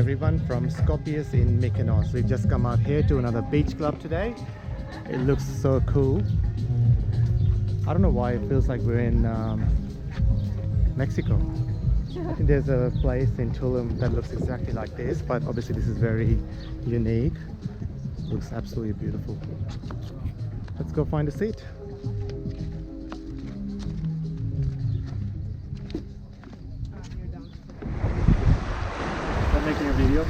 everyone from Scorpios in Mykonos. We've just come out here to another beach club today. It looks so cool. I don't know why it feels like we're in Mexico. There's a place in Tulum that looks exactly like this, but obviously this is very unique. Looks absolutely beautiful. Let's go find a seat. I'm making a video.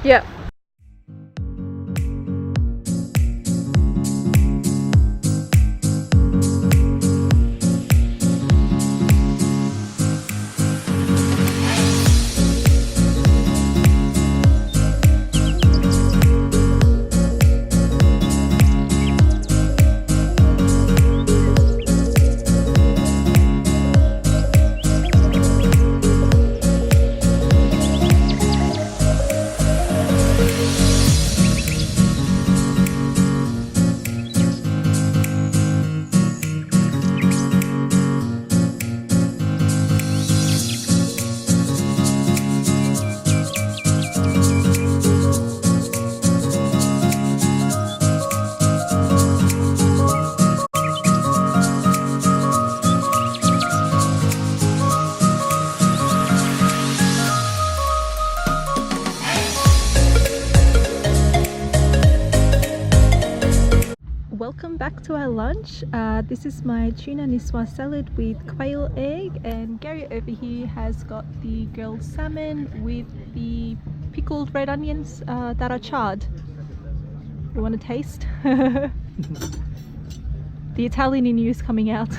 Yep. Welcome back to our lunch. This is my tuna niswa salad with quail egg, and Gary over here has got the grilled salmon with the pickled red onions that are charred. You want to taste? The Italian in you is coming out.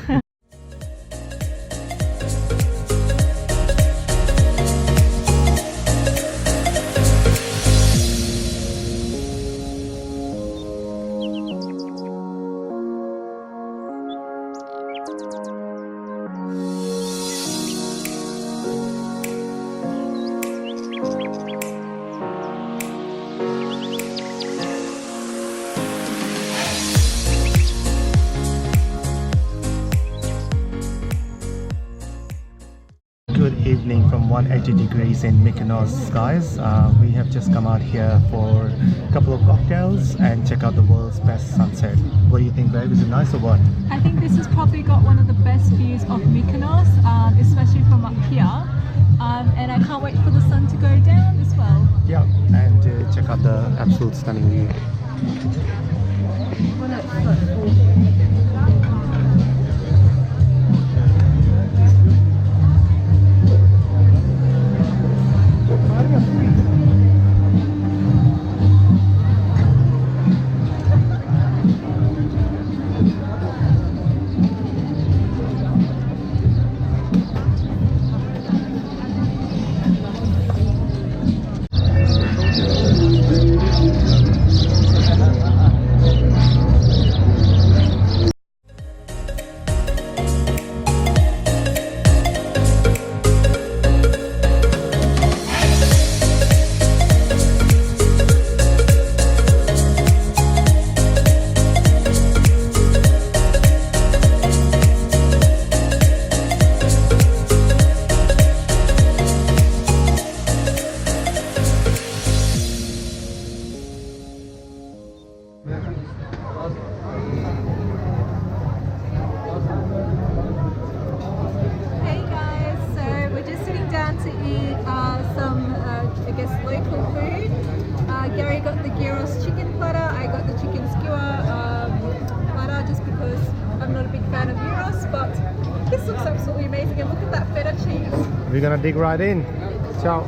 Good evening from 180 degrees in Mykonos, guys. We have just come out here for a couple of cocktails and check out the world's best sunset. What do you think, babe? Is it nice or what? I think this has probably got one of the best views of Mykonos, especially from up here. And I can't wait for the sun to go down as well. Yeah, and check out the absolute stunning view. Hey guys, so we're just sitting down to eat some, I guess, local food. Gary got the gyros chicken platter, I got the chicken skewer platter just because I'm not a big fan of gyros, but this looks absolutely amazing, and look at that feta cheese. We're gonna dig right in. Ciao.